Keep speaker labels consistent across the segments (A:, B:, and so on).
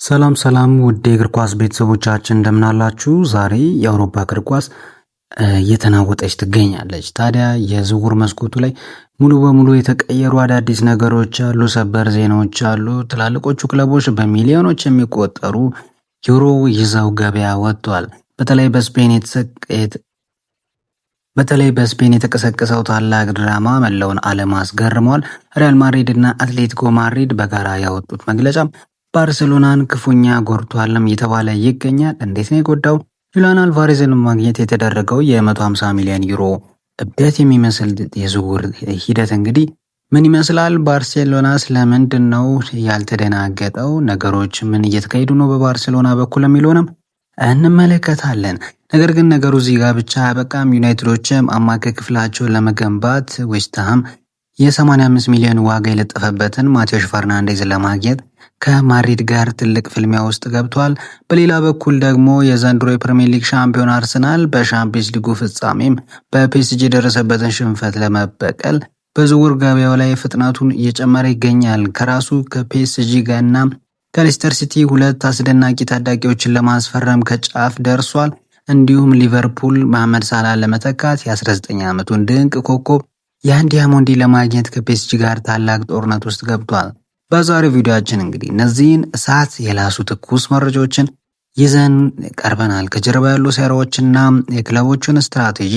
A: ሰላም ሰላም ውድ የእግር ኳስ ቤተሰቦቻችን እንደምናላችሁ። ዛሬ የአውሮፓ እግር ኳስ እየተናወጠች ትገኛለች። ታዲያ የዝውውር መስኮቱ ላይ ሙሉ በሙሉ የተቀየሩ አዳዲስ ነገሮች አሉ፣ ሰበር ዜናዎች አሉ። ትላልቆቹ ክለቦች በሚሊዮኖች የሚቆጠሩ ዩሮ ይዘው ገበያ ወጥቷል። በተለይ በስፔን የተቀሰቀሰው ታላቅ ድራማ መላውን ዓለም አስገርሟል። ሪያል ማድሪድ እና አትሌቲኮ ማድሪድ በጋራ ያወጡት መግለጫ ባርሴሎናን ክፉኛ ጎድቷልም እየተባለ ይገኛል። እንዴት ነው የጎዳው? ጁሊያን አልቫሬዝን ማግኘት የተደረገው የ150 ሚሊዮን ዩሮ እብደት የሚመስል የዝውውር ሂደት እንግዲህ ምን ይመስላል? ባርሴሎና ስለምንድን ነው ያልተደናገጠው? ነገሮች ምን እየተካሄዱ ነው በባርሴሎና በኩል የሚለውንም እንመለከታለን። ነገር ግን ነገሩ እዚህ ጋር ብቻ አያበቃም። ዩናይትዶችም አማካይ ክፍላቸውን ለመገንባት ዌስትሃም የ85 ሚሊዮን ዋጋ የለጠፈበትን ማቴዎስ ፈርናንዴዝ ለማግኘት ከማድሪድ ጋር ትልቅ ፍልሚያ ውስጥ ገብቷል። በሌላ በኩል ደግሞ የዘንድሮ የፕሪሚየር ሊግ ሻምፒዮን አርሰናል በሻምፒየንስ ሊጉ ፍጻሜም በፒኤስጂ የደረሰበትን ሽንፈት ለመበቀል በዝውውር ገበያው ላይ ፍጥነቱን እየጨመረ ይገኛል። ከራሱ ከፒኤስጂ ጋርና ከሌስተር ሲቲ ሁለት አስደናቂ ታዳጊዎችን ለማስፈረም ከጫፍ ደርሷል። እንዲሁም ሊቨርፑል መሐመድ ሳላህን ለመተካት የ19 ዓመቱን ድንቅ ኮከብ ያን ዲያሞንዲ ለማግኘት ከፒኤስጂ ጋር ታላቅ ጦርነት ውስጥ ገብቷል። በዛሬው ቪዲዮአችን እንግዲህ እነዚህን እሳት የላሱ ትኩስ መረጃዎችን ይዘን ቀርበናል። ከጀርባ ያሉ ሴራዎችና የክለቦቹን ስትራቴጂ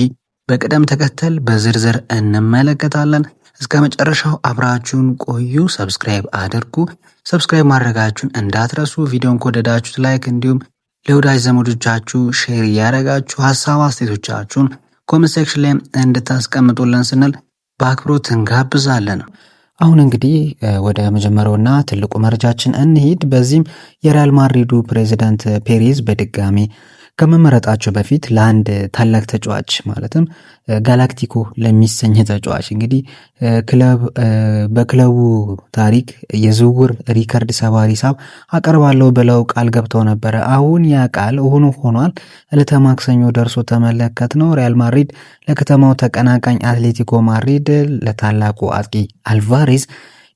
A: በቅደም ተከተል በዝርዝር እንመለከታለን። እስከ መጨረሻው አብራችሁን ቆዩ። ሰብስክራይብ አድርጉ። ሰብስክራይብ ማድረጋችሁን እንዳትረሱ። ቪዲዮን ከወደዳችሁት ላይክ፣ እንዲሁም ለወዳጅ ዘመዶቻችሁ ሼር እያደረጋችሁ ሀሳብ አስተያየቶቻችሁን ኮሜንት ሴክሽን ላይ እንድታስቀምጡልን ስንል በአክብሮት እንጋብዛለን። አሁን እንግዲህ ወደ መጀመሪያውና ትልቁ መረጃችን እንሂድ። በዚህም የሪያል ማድሪዱ ፕሬዚዳንት ፔሬዝ በድጋሚ ከመመረጣቸው በፊት ለአንድ ታላቅ ተጫዋች ማለትም ጋላክቲኮ ለሚሰኝ ተጫዋች እንግዲህ በክለቡ ታሪክ የዝውውር ሪከርድ ሰባሪ ሂሳብ አቀርባለሁ ብለው ቃል ገብተው ነበረ። አሁን ያ ቃል ሆኖ ሆኗል። ዕለተ ማክሰኞ ደርሶ ተመለከት ነው። ሪያል ማድሪድ ለከተማው ተቀናቃኝ አትሌቲኮ ማድሪድ ለታላቁ አጥቂ አልቫሬዝ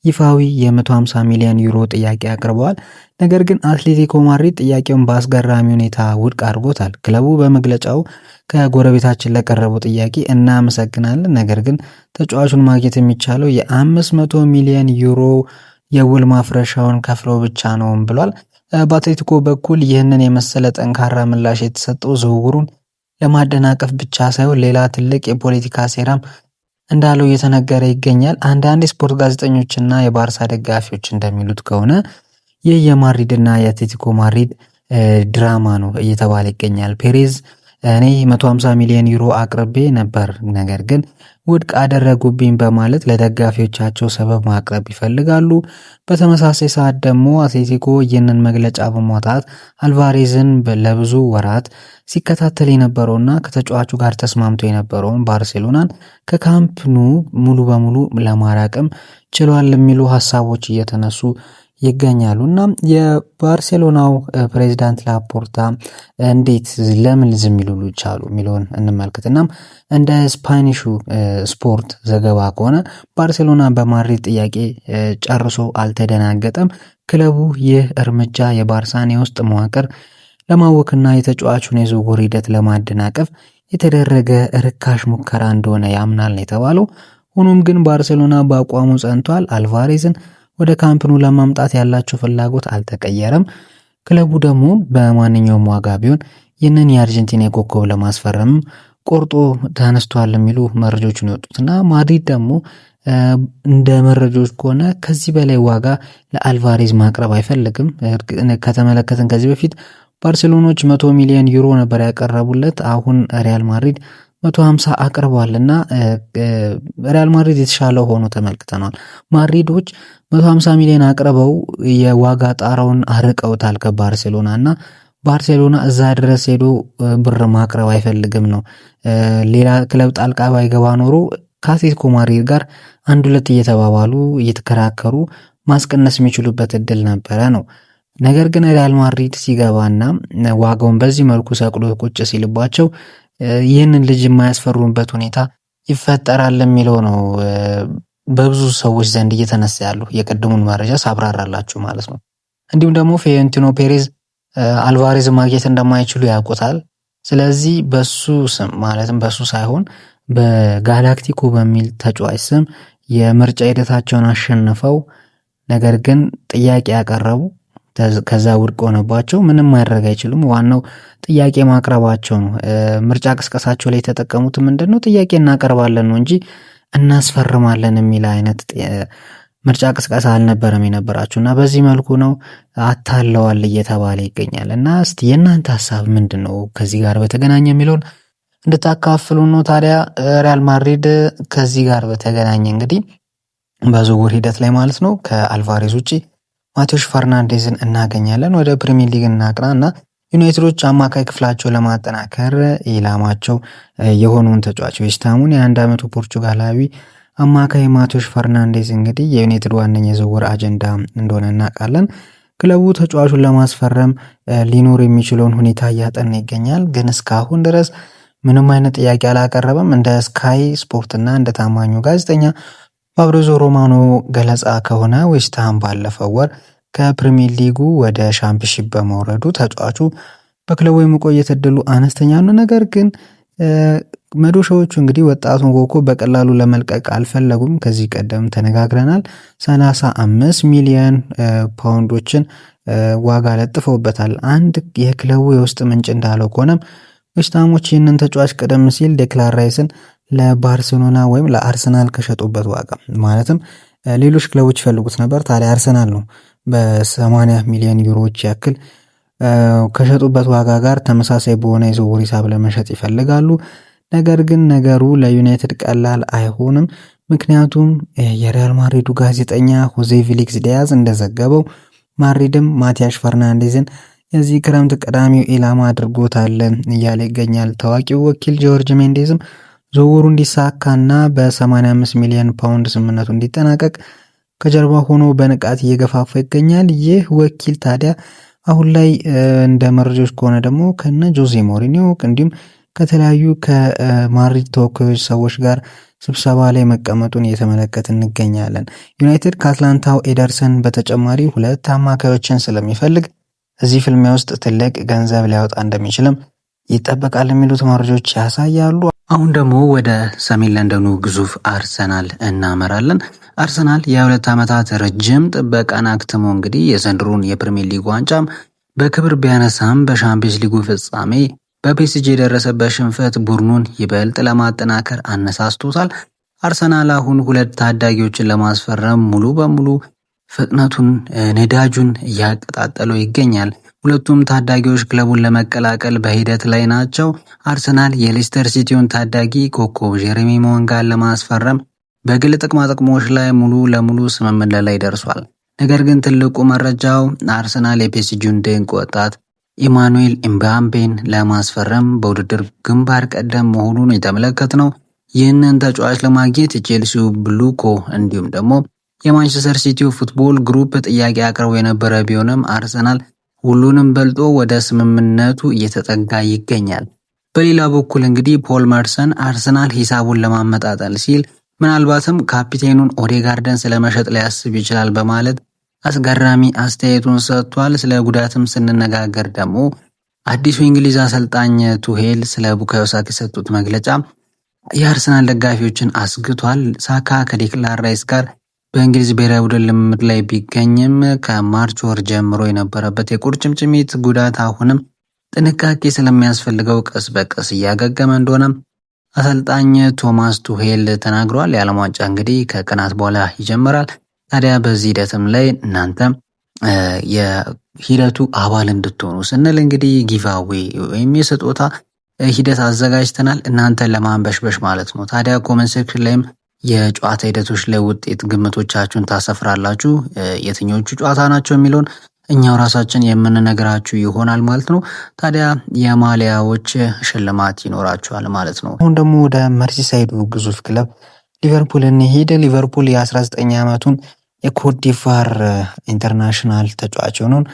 A: ይፋዊ የ150 ሚሊዮን ዩሮ ጥያቄ አቅርበዋል። ነገር ግን አትሌቲኮ ማድሪድ ጥያቄውን በአስገራሚ ሁኔታ ውድቅ አድርጎታል። ክለቡ በመግለጫው ከጎረቤታችን ለቀረበው ጥያቄ እናመሰግናለን፣ ነገር ግን ተጫዋቹን ማግኘት የሚቻለው የ500 ሚሊዮን ዩሮ የውል ማፍረሻውን ከፍለው ብቻ ነው ብሏል። በአትሌቲኮ በኩል ይህንን የመሰለ ጠንካራ ምላሽ የተሰጠው ዝውውሩን ለማደናቀፍ ብቻ ሳይሆን ሌላ ትልቅ የፖለቲካ ሴራም እንዳለው እየተነገረ ይገኛል። አንዳንድ የስፖርት ጋዜጠኞችና የባርሳ ደጋፊዎች እንደሚሉት ከሆነ ይህ የማድሪድና የአትሌቲኮ ማድሪድ ድራማ ነው እየተባለ ይገኛል። ፔሬዝ እኔ 150 ሚሊዮን ዩሮ አቅርቤ ነበር፣ ነገር ግን ውድቅ አደረጉብኝ በማለት ለደጋፊዎቻቸው ሰበብ ማቅረብ ይፈልጋሉ። በተመሳሳይ ሰዓት ደግሞ አትሌቲኮ ይህንን መግለጫ በማውጣት አልቫሬዝን ለብዙ ወራት ሲከታተል የነበረውና ከተጫዋቹ ጋር ተስማምቶ የነበረውን ባርሴሎናን ከካምፕ ኑ ሙሉ በሙሉ ለማራቅም ችሏል የሚሉ ሀሳቦች እየተነሱ ይገኛሉ። እና የባርሴሎናው ፕሬዚዳንት ላፖርታ እንዴት ለምን ዝም ይሉሉ ቻሉ የሚለውን እንመልከት። እናም እንደ ስፓኒሹ ስፖርት ዘገባ ከሆነ ባርሴሎና በማድሪድ ጥያቄ ጨርሶ አልተደናገጠም። ክለቡ ይህ እርምጃ የባርሳን የውስጥ መዋቅር ለማወክና የተጫዋቹን የዝውውር ሂደት ለማደናቀፍ የተደረገ ርካሽ ሙከራ እንደሆነ ያምናል ነው የተባለው። ሆኖም ግን ባርሴሎና በአቋሙ ጸንቷል። አልቫሬዝን ወደ ካምፕኑ ለማምጣት ያላቸው ፍላጎት አልተቀየረም። ክለቡ ደግሞ በማንኛውም ዋጋ ቢሆን ይህንን የአርጀንቲና ኮከብ ለማስፈረም ቆርጦ ተነስቷል የሚሉ መረጃዎችን የወጡትና ማድሪድ ደግሞ እንደ መረጃዎች ከሆነ ከዚህ በላይ ዋጋ ለአልቫሬዝ ማቅረብ አይፈልግም። ከተመለከትን ከዚህ በፊት ባርሴሎናዎች 100 ሚሊዮን ዩሮ ነበር ያቀረቡለት። አሁን ሪያል ማድሪድ 150 አቅርቧልና ሪያል ማድሪድ የተሻለ ሆኖ ተመልክተናል። ማድሪዶች 150 ሚሊዮን አቅርበው የዋጋ ጣራውን አርቀውታል ከባርሴሎና እና ባርሴሎና እዛ ድረስ ሄዶ ብር ማቅረብ አይፈልግም ነው። ሌላ ክለብ ጣልቃ ባይገባ ኖሮ ከአትሌቲኮ ማድሪድ ጋር አንድ ሁለት እየተባባሉ እየተከራከሩ ማስቀነስ የሚችሉበት እድል ነበረ ነው። ነገር ግን ሪያል ማድሪድ ሲገባና ዋጋውን በዚህ መልኩ ሰቅሎ ቁጭ ሲልባቸው ይህንን ልጅ የማያስፈሩበት ሁኔታ ይፈጠራል የሚለው ነው በብዙ ሰዎች ዘንድ እየተነሳ ያሉ የቀድሙን መረጃ ሳብራራላችሁ ማለት ነው። እንዲሁም ደግሞ ፊዮሬንቲኖ ፔሬዝ አልቫሬዝ ማግኘት እንደማይችሉ ያውቁታል። ስለዚህ በሱ ስም ማለትም በሱ ሳይሆን በጋላክቲኮ በሚል ተጫዋች ስም የምርጫ ሂደታቸውን አሸንፈው ነገር ግን ጥያቄ ያቀረቡ ከዛ ውድቅ ሆነባቸው። ምንም ማድረግ አይችሉም። ዋናው ጥያቄ ማቅረባቸው ነው። ምርጫ ቅስቀሳቸው ላይ የተጠቀሙት ምንድነው? ጥያቄ እናቀርባለን ነው እንጂ እናስፈርማለን የሚል አይነት ምርጫ ቅስቀሳ አልነበረም የነበራቸው እና በዚህ መልኩ ነው አታለዋል እየተባለ ይገኛል። እና እስቲ የእናንተ ሀሳብ ምንድነው ከዚህ ጋር በተገናኘ የሚለውን እንድታካፍሉ ነው። ታዲያ ሪያል ማድሪድ ከዚህ ጋር በተገናኘ እንግዲህ በዝውውር ሂደት ላይ ማለት ነው ከአልቫሬዝ ውጪ ማቴዎስ ፈርናንዴዝን እናገኛለን። ወደ ፕሪሚየር ሊግ እናቅናና ዩናይትዶች አማካይ ክፍላቸው ለማጠናከር ኢላማቸው የሆነውን ተጫዋች ዌስትሃሙን የ21 ዓመቱ ፖርቹጋላዊ አማካይ ማቴዎስ ፈርናንዴዝ እንግዲህ የዩናይትድ ዋነኛ የዝውውር አጀንዳ እንደሆነ እናውቃለን። ክለቡ ተጫዋቹን ለማስፈረም ሊኖር የሚችለውን ሁኔታ እያጠና ይገኛል። ግን እስካሁን ድረስ ምንም አይነት ጥያቄ አላቀረበም። እንደ ስካይ ስፖርት እና እንደ ታማኙ ጋዜጠኛ ፋብሪዞ ሮማኖ ገለጻ ከሆነ ዌስትሃም ባለፈው ወር ከፕሪሚየር ሊጉ ወደ ሻምፒዮንሺፕ በመውረዱ ተጫዋቹ በክለቡ የመቆየት እድሉ አነስተኛ ነው። ነገር ግን መዶሻዎቹ እንግዲህ ወጣቱን ኮከብ በቀላሉ ለመልቀቅ አልፈለጉም። ከዚህ ቀደም ተነጋግረናል። 35 ሚሊዮን ፓውንዶችን ዋጋ ለጥፈውበታል። አንድ የክለቡ የውስጥ ምንጭ እንዳለው ከሆነም ዌስትሃሞች ይህንን ተጫዋች ቀደም ሲል ዴክላን ራይስን ለባርሴሎና ወይም ለአርሰናል ከሸጡበት ዋጋ ማለትም ሌሎች ክለቦች ይፈልጉት ነበር። ታዲያ አርሰናል ነው በ80 ሚሊዮን ዩሮዎች ያክል ከሸጡበት ዋጋ ጋር ተመሳሳይ በሆነ የዝውውር ሂሳብ ለመሸጥ ይፈልጋሉ። ነገር ግን ነገሩ ለዩናይትድ ቀላል አይሆንም። ምክንያቱም የሪያል ማድሪዱ ጋዜጠኛ ሆዜ ፊሊክስ ዲያዝ እንደዘገበው ማድሪድም ማቲያስ ፈርናንዴዝን የዚህ ክረምት ቀዳሚው ኢላማ አድርጎታል እያለ ይገኛል። ታዋቂው ወኪል ጆርጅ ሜንዴዝም ዝውውሩ እንዲሳካና በ85 ሚሊዮን ፓውንድ ስምምነቱ እንዲጠናቀቅ ከጀርባ ሆኖ በንቃት እየገፋፋ ይገኛል። ይህ ወኪል ታዲያ አሁን ላይ እንደ መረጃዎች ከሆነ ደግሞ ከነ ጆዜ ሞሪኒዮ እንዲሁም ከተለያዩ ከማድሪድ ተወካዮች ሰዎች ጋር ስብሰባ ላይ መቀመጡን እየተመለከት እንገኛለን። ዩናይትድ ከአትላንታው ኤደርሰን በተጨማሪ 2 አማካዮችን ስለሚፈልግ እዚህ ፍልሚያ ውስጥ ትልቅ ገንዘብ ሊያወጣ እንደሚችልም ይጠበቃል የሚሉት መረጃዎች ያሳያሉ። አሁን ደግሞ ወደ ሰሜን ለንደኑ ግዙፍ አርሰናል እናመራለን። አርሰናል የ2 ዓመታት ረጅም ጥበቃን አክትሞ እንግዲህ የዘንድሮን የፕሪሚየር ሊግ ዋንጫም በክብር ቢያነሳም በሻምፒዮንስ ሊጉ ፍጻሜ በፒኤስጂ የደረሰበት ሽንፈት ቡድኑን ይበልጥ ለማጠናከር አነሳስቶታል። አርሰናል አሁን 2 ታዳጊዎችን ለማስፈረም ሙሉ በሙሉ ፍጥነቱን ነዳጁን እያቀጣጠለው ይገኛል። ሁለቱም ታዳጊዎች ክለቡን ለመቀላቀል በሂደት ላይ ናቸው። አርሰናል የሌስተር ሲቲውን ታዳጊ ኮከብ ጄሬሚ ሞንጋን ለማስፈረም በግል ጥቅማጥቅሞች ላይ ሙሉ ለሙሉ ስምምነት ላይ ደርሷል። ነገር ግን ትልቁ መረጃው አርሰናል የፒኤስጂውን ድንቅ ወጣት ኢማኑኤል ኢምባምቤን ለማስፈረም በውድድር ግንባር ቀደም መሆኑን የተመለከትነው። ይህንን ተጫዋች ለማግኘት የቼልሲው ብሉኮ እንዲሁም ደግሞ የማንቸስተር ሲቲው ፉትቦል ግሩፕ ጥያቄ አቅርቦ የነበረ ቢሆንም አርሰናል ሁሉንም በልጦ ወደ ስምምነቱ እየተጠጋ ይገኛል። በሌላ በኩል እንግዲህ ፖል መርሰን አርሰናል ሂሳቡን ለማመጣጠል ሲል ምናልባትም ካፒቴኑን ኦዴጋርድን ስለመሸጥ ሊያስብ ይችላል በማለት አስገራሚ አስተያየቱን ሰጥቷል። ስለ ጉዳትም ስንነጋገር ደግሞ አዲሱ እንግሊዝ አሰልጣኝ ቱሄል ስለ ቡካዮ ሳካ የሰጡት መግለጫ የአርሰናል ደጋፊዎችን አስግቷል። ሳካ ከዴክላን ራይስ ጋር በእንግሊዝ ብሔራዊ ቡድን ልምምድ ላይ ቢገኝም ከማርች ወር ጀምሮ የነበረበት የቁርጭምጭሚት ጉዳት አሁንም ጥንቃቄ ስለሚያስፈልገው ቀስ በቀስ እያገገመ እንደሆነ አሰልጣኝ ቶማስ ቱሄል ተናግሯል። የዓለም ዋንጫ እንግዲህ ከቀናት በኋላ ይጀምራል። ታዲያ በዚህ ሂደትም ላይ እናንተ የሂደቱ አባል እንድትሆኑ ስንል እንግዲህ ጊቫዌ ወይም የስጦታ ሂደት አዘጋጅተናል እናንተን ለማንበሽበሽ ማለት ነው። ታዲያ ኮሜንት ሴክሽን ላይም የጨዋታ ሂደቶች ላይ ውጤት ግምቶቻችሁን ታሰፍራላችሁ። የትኞቹ ጨዋታ ናቸው የሚለውን እኛው ራሳችን የምንነግራችሁ ይሆናል ማለት ነው። ታዲያ የማሊያዎች ሽልማት ይኖራችኋል ማለት ነው። አሁን ደግሞ ወደ መርሲሳይዱ ግዙፍ ክለብ ሊቨርፑል እንሄድ። ሊቨርፑል የ19 ዓመቱን የኮት ዲቫር ኢንተርናሽናል ተጫዋች ሆኖን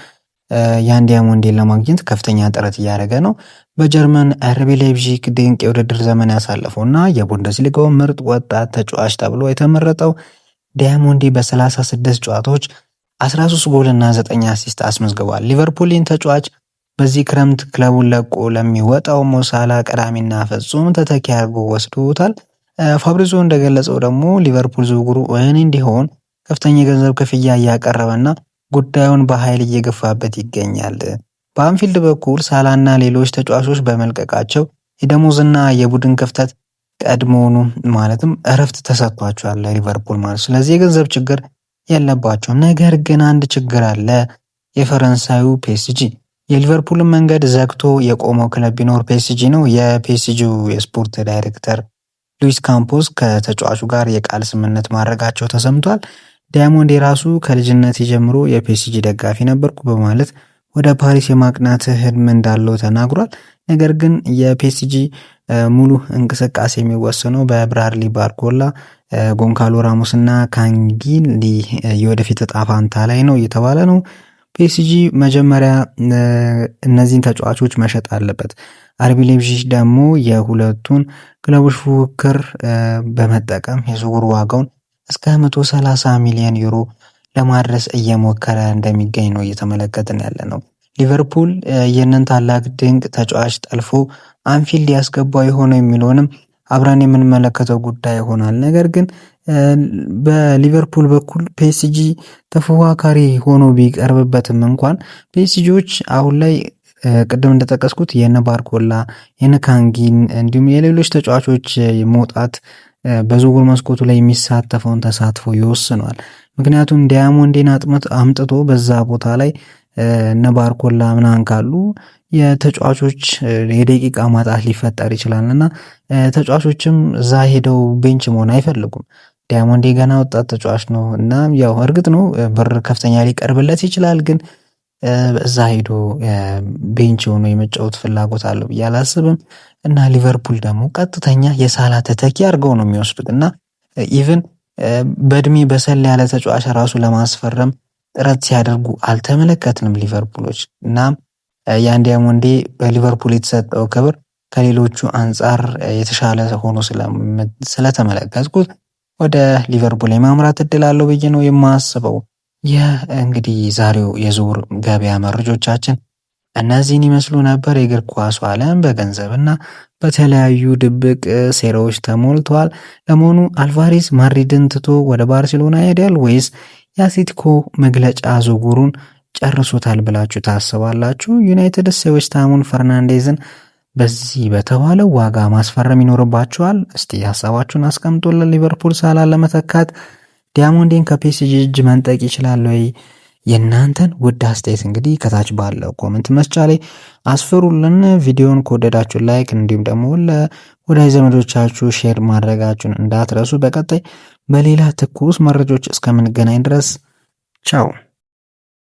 A: ያን ዲያሞንዴን ለማግኘት ከፍተኛ ጥረት እያደረገ ነው። በጀርመን አርቢ ላይፕዚግ ድንቅ የውድድር ዘመን ያሳለፈውና የቡንደስሊጋው ምርጥ ወጣት ተጫዋች ተብሎ የተመረጠው ዲያሞንዴ በ36 ጨዋታዎች 13 ጎልና 9 አሲስት አስመዝግቧል። ሊቨርፑልን ተጫዋች በዚህ ክረምት ክለቡን ለቆ ለሚወጣው ሞሳላ ቀዳሚና ፍጹም ተተኪ አድርጎ ወስዶታል። ፋብሪዞ እንደገለጸው ደግሞ ሊቨርፑል ዝውውሩ እውን እንዲሆን ከፍተኛ የገንዘብ ክፍያ እያቀረበና ጉዳዩን በኃይል እየገፋበት ይገኛል። በአንፊልድ በኩል ሳላና ሌሎች ተጫዋቾች በመልቀቃቸው የደሞዝና የቡድን ክፍተት ቀድሞውኑ ማለትም እረፍት ተሰጥቷቸዋል ሊቨርፑል ማለት። ስለዚህ የገንዘብ ችግር የለባቸውም። ነገር ግን አንድ ችግር አለ። የፈረንሳዩ ፒኤስጂ የሊቨርፑልን መንገድ ዘግቶ የቆመው ክለብ ቢኖር ፒኤስጂ ነው። የፒኤስጂው የስፖርት ዳይሬክተር ሉዊስ ካምፖስ ከተጫዋቹ ጋር የቃል ስምምነት ማድረጋቸው ተሰምቷል። ዳያሞንድ የራሱ ከልጅነት ጀምሮ የፒኤስጂ ደጋፊ ነበርኩ በማለት ወደ ፓሪስ የማቅናት ህልም እንዳለው ተናግሯል። ነገር ግን የፒኤስጂ ሙሉ እንቅስቃሴ የሚወሰነው በብራድሊ ባርኮላ፣ ጎንካሎ ራሞስ እና ካንጊሊ የወደፊት እጣ ፋንታ ላይ ነው እየተባለ ነው። ፒኤስጂ መጀመሪያ እነዚህን ተጫዋቾች መሸጥ አለበት። አርቢ ሌipzig ደግሞ የሁለቱን ክለቦች ፉክክር በመጠቀም የዝውውር ዋጋውን እስከ 130 ሚሊዮን ዩሮ ለማድረስ እየሞከረ እንደሚገኝ ነው እየተመለከትን ያለ ነው። ሊቨርፑል ይህንን ታላቅ ድንቅ ተጫዋች ጠልፎ አንፊልድ ያስገባው የሆነ የሚለውንም አብረን የምንመለከተው ጉዳይ ይሆናል። ነገር ግን በሊቨርፑል በኩል ፒኤስጂ ተፎካካሪ ሆኖ ቢቀርብበትም እንኳን ፒኤስጂዎች አሁን ላይ ቅድም እንደጠቀስኩት የነ ባርኮላ የነ ካንጊን እንዲሁም የሌሎች ተጫዋቾች መውጣት በዝውውር መስኮቱ ላይ የሚሳተፈውን ተሳትፎ ይወስኗል። ምክንያቱም ዳያሞንዴን አምጥቶ በዛ ቦታ ላይ እነ ባርኮላ ምናምን ካሉ የተጫዋቾች የደቂቃ ማጣት ሊፈጠር ይችላልና ተጫዋቾችም እዛ ሄደው ቤንች መሆን አይፈልጉም። ዳያሞንዴ ገና ወጣት ተጫዋች ነው እና ያው እርግጥ ነው ብር ከፍተኛ ሊቀርብለት ይችላል፣ ግን እዛ ሄዶ ቤንች ሆኖ የመጫወት ፍላጎት አለው ብዬ አላስብም። እና ሊቨርፑል ደግሞ ቀጥተኛ የሳላ ተተኪ አድርገው ነው የሚወስዱት እና ኢቭን በእድሜ በሰል ያለ ተጫዋች ራሱ ለማስፈረም ጥረት ሲያደርጉ አልተመለከትንም ሊቨርፑሎች። እናም ያን ዳያሞንዴ በሊቨርፑል የተሰጠው ክብር ከሌሎቹ አንጻር የተሻለ ሆኖ ስለተመለከትኩት ወደ ሊቨርፑል የማምራት እድል አለው ብዬ ነው የማስበው። እንግዲህ ዛሬው የዝውውር ገበያ መረጃዎቻችን እነዚህን ይመስሉ ነበር። የእግር ኳሱ ዓለም በገንዘብና በተለያዩ ድብቅ ሴራዎች ተሞልቷል። ለመሆኑ አልቫሬዝ ማድሪድን ትቶ ወደ ባርሴሎና ይሄዳል ወይስ የአትሌቲኮ መግለጫ ዝውውሩን ጨርሶታል ብላችሁ ታስባላችሁ? ዩናይትድ ዌስት ሃሙን ፈርናንዴዝን በዚህ በተባለው ዋጋ ማስፈረም ይኖርባቸዋል? እስቲ ሀሳባችሁን አስቀምጡልን። ሊቨርፑል ሳላን ለመተካት ዳያሞንዴን ከፒኤስጂ እጅ መንጠቅ ይችላል ወይ? የእናንተን ውድ አስተያየት እንግዲህ ከታች ባለው ኮሜንት መስጫ ላይ አስፍሩልን። ቪዲዮን ከወደዳችሁ ላይክ፣ እንዲሁም ደግሞ ለወዳጅ ዘመዶቻችሁ ሼር ማድረጋችሁን እንዳትረሱ። በቀጣይ በሌላ ትኩስ መረጃዎች እስከምንገናኝ ድረስ ቻው።